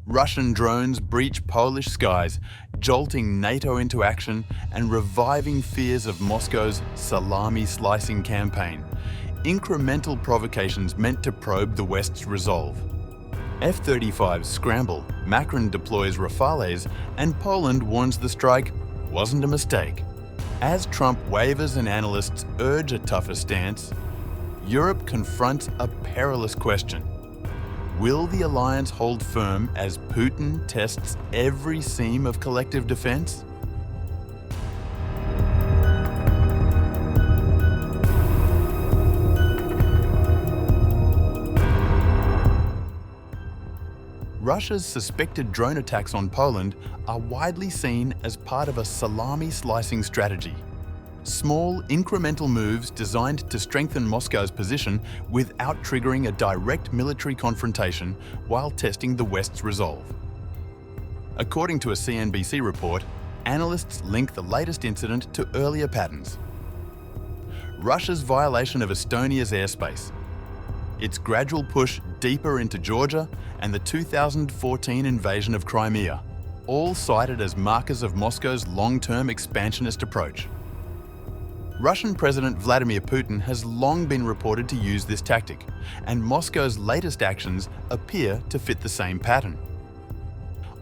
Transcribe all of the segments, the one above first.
Russian drones breach Polish skies, jolting NATO into action and reviving fears of Moscow's salami-slicing campaign. Incremental provocations meant to probe the West's resolve. F-35s scramble, Macron deploys Rafales, and Poland warns the strike wasn't a mistake. As Trump wavers and analysts urge a tougher stance, Europe confronts a perilous question. Will the alliance hold firm as Putin tests every seam of collective defense? Russia's suspected drone attacks on Poland are widely seen as part of a salami-slicing strategy. Small, incremental moves designed to strengthen Moscow's position without triggering a direct military confrontation while testing the West's resolve. According to a CNBC report, analysts link the latest incident to earlier patterns. Russia's violation of Estonia's airspace, its gradual push deeper into Georgia, and the 2014 invasion of Crimea, all cited as markers of Moscow's long-term expansionist approach. Russian President Vladimir Putin has long been reported to use this tactic, and Moscow's latest actions appear to fit the same pattern.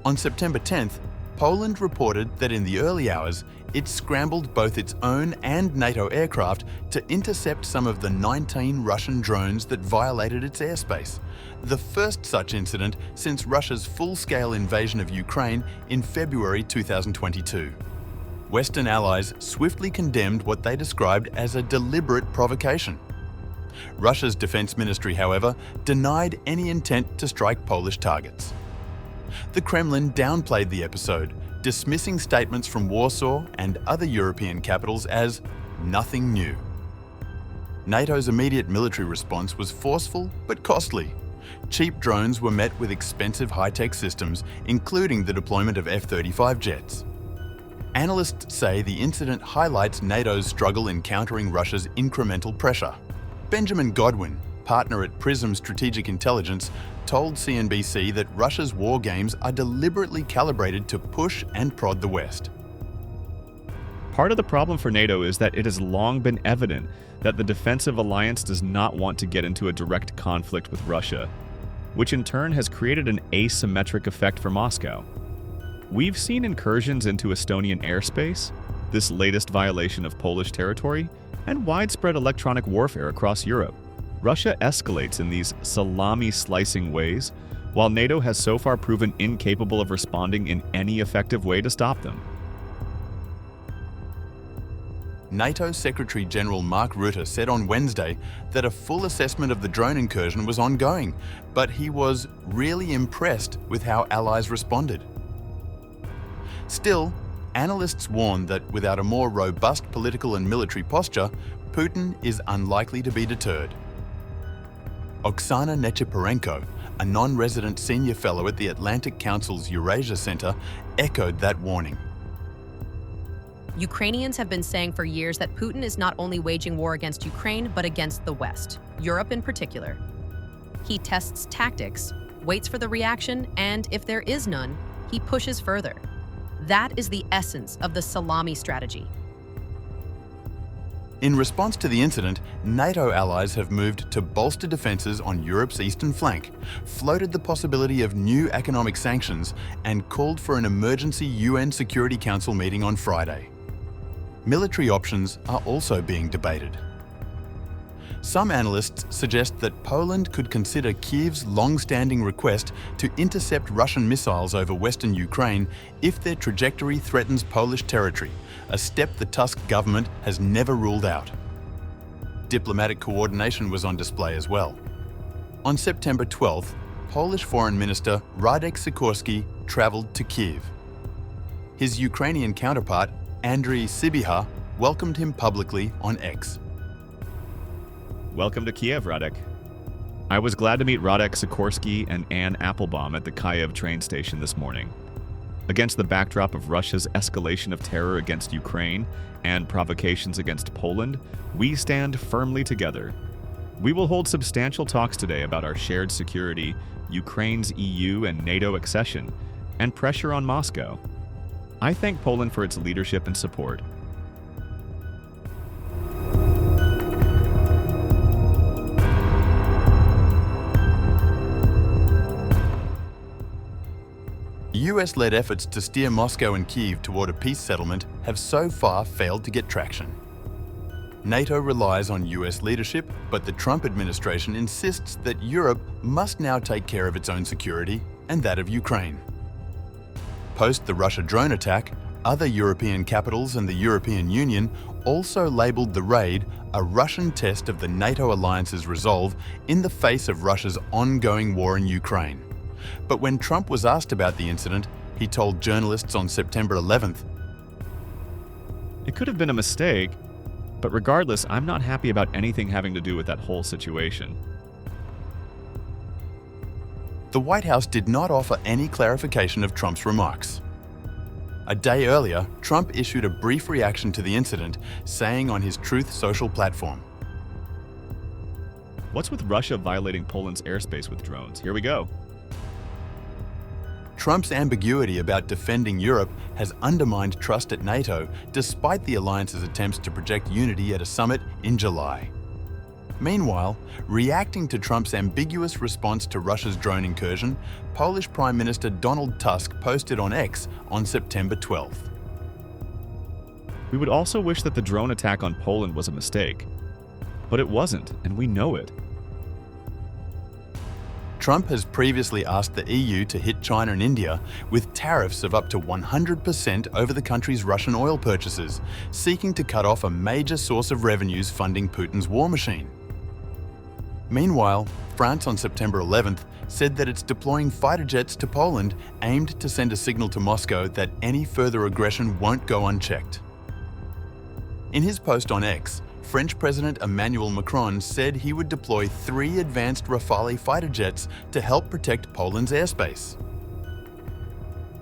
On September 10th, Poland reported that in the early hours, it scrambled both its own and NATO aircraft to intercept some of the 19 Russian drones that violated its airspace, the first such incident since Russia's full-scale invasion of Ukraine in February 2022. Western allies swiftly condemned what they described as a deliberate provocation. Russia's defense ministry, however, denied any intent to strike Polish targets. The Kremlin downplayed the episode, dismissing statements from Warsaw and other European capitals as nothing new. NATO's immediate military response was forceful but costly. Cheap drones were met with expensive high-tech systems, including the deployment of F-35 jets. Analysts say the incident highlights NATO's struggle in countering Russia's incremental pressure. Benjamin Godwin, partner at Prism Strategic Intelligence, told CNBC that Russia's war games are deliberately calibrated to push and prod the West. Part of the problem for NATO is that it has long been evident that the defensive alliance does not want to get into a direct conflict with Russia, which in turn has created an asymmetric effect for Moscow. We've seen incursions into Estonian airspace, this latest violation of Polish territory, and widespread electronic warfare across Europe. Russia escalates in these salami-slicing ways, while NATO has so far proven incapable of responding in any effective way to stop them. NATO Secretary General Mark Rutte said on Wednesday that a full assessment of the drone incursion was ongoing, but he was really impressed with how allies responded. Still, analysts warn that without a more robust political and military posture, Putin is unlikely to be deterred. Oksana Nechepurenko, a non-resident senior fellow at the Atlantic Council's Eurasia Center, echoed that warning. Ukrainians have been saying for years that Putin is not only waging war against Ukraine, but against the West, Europe in particular. He tests tactics, waits for the reaction, and if there is none, he pushes further. That is the essence of the salami strategy. In response to the incident, NATO allies have moved to bolster defences on Europe's eastern flank, floated the possibility of new economic sanctions, and called for an emergency UN Security Council meeting on Friday. Military options are also being debated. Some analysts suggest that Poland could consider Kyiv's long-standing request to intercept Russian missiles over western Ukraine if their trajectory threatens Polish territory, a step the Tusk government has never ruled out. Diplomatic coordination was on display as well. On September 12th, Polish Foreign Minister Radek Sikorski travelled to Kyiv. His Ukrainian counterpart, Andriy Sybiha, welcomed him publicly on X. Welcome to Kiev, Radek. I was glad to meet Radek Sikorski and Anne Applebaum at the Kyiv train station this morning. Against the backdrop of Russia's escalation of terror against Ukraine and provocations against Poland, we stand firmly together. We will hold substantial talks today about our shared security, Ukraine's EU and NATO accession, and pressure on Moscow. I thank Poland for its leadership and support. US-led efforts to steer Moscow and Kyiv toward a peace settlement have so far failed to get traction. NATO relies on US leadership, but the Trump administration insists that Europe must now take care of its own security and that of Ukraine. Post the Russia drone attack, other European capitals and the European Union also labelled the raid a Russian test of the NATO alliance's resolve in the face of Russia's ongoing war in Ukraine. But when Trump was asked about the incident, he told journalists on September 11th, "It could have been a mistake, but regardless, I'm not happy about anything having to do with that whole situation." The White House did not offer any clarification of Trump's remarks. A day earlier, Trump issued a brief reaction to the incident, saying on his Truth Social platform, "What's with Russia violating Poland's airspace with drones? Here we go." Trump's ambiguity about defending Europe has undermined trust at NATO, despite the alliance's attempts to project unity at a summit in July. Meanwhile, reacting to Trump's ambiguous response to Russia's drone incursion, Polish Prime Minister Donald Tusk posted on X on September 12th. "We would also wish that the drone attack on Poland was a mistake. But it wasn't, and we know it." Trump has previously asked the EU to hit China and India with tariffs of up to 100% over the country's Russian oil purchases, seeking to cut off a major source of revenues funding Putin's war machine. Meanwhile, France on September 11th said that it's deploying fighter jets to Poland aimed to send a signal to Moscow that any further aggression won't go unchecked. In his post on X, French President Emmanuel Macron said he would deploy 3 advanced Rafale fighter jets to help protect Poland's airspace.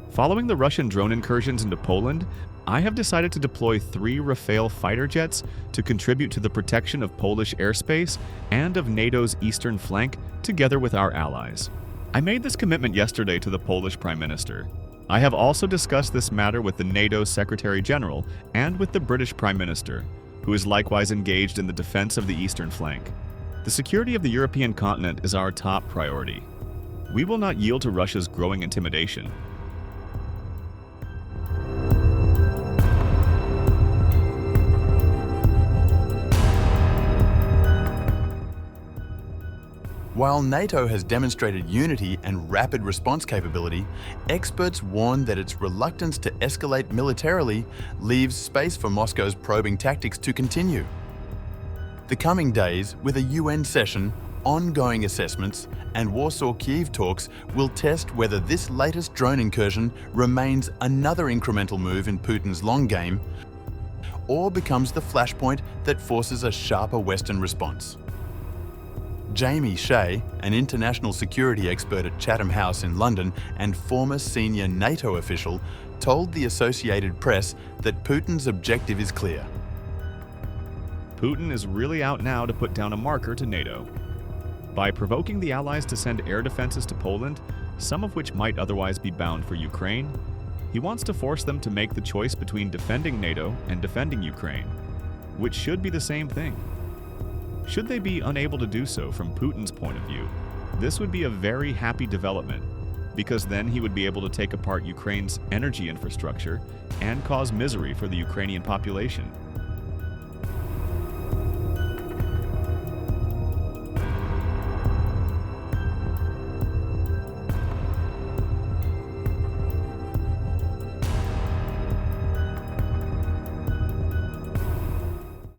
Following the Russian drone incursions into Poland, I have decided to deploy 3 Rafale fighter jets to contribute to the protection of Polish airspace and of NATO's eastern flank, together with our allies. I made this commitment yesterday to the Polish Prime Minister. I have also discussed this matter with the NATO Secretary General and with the British Prime Minister, who is likewise engaged in the defense of the eastern flank. The security of the European continent is our top priority. We will not yield to Russia's growing intimidation. While NATO has demonstrated unity and rapid response capability, experts warn that its reluctance to escalate militarily leaves space for Moscow's probing tactics to continue. The coming days, with a UN session, ongoing assessments, and Warsaw-Kyiv talks will test whether this latest drone incursion remains another incremental move in Putin's long game, or becomes the flashpoint that forces a sharper Western response. Jamie Shea, an international security expert at Chatham House in London and former senior NATO official, told the Associated Press that Putin's objective is clear. Putin is really out now to put down a marker to NATO. By provoking the Allies to send air defenses to Poland, some of which might otherwise be bound for Ukraine, he wants to force them to make the choice between defending NATO and defending Ukraine, which should be the same thing. Should they be unable to do so from Putin's point of view, this would be a very happy development, because then he would be able to take apart Ukraine's energy infrastructure and cause misery for the Ukrainian population.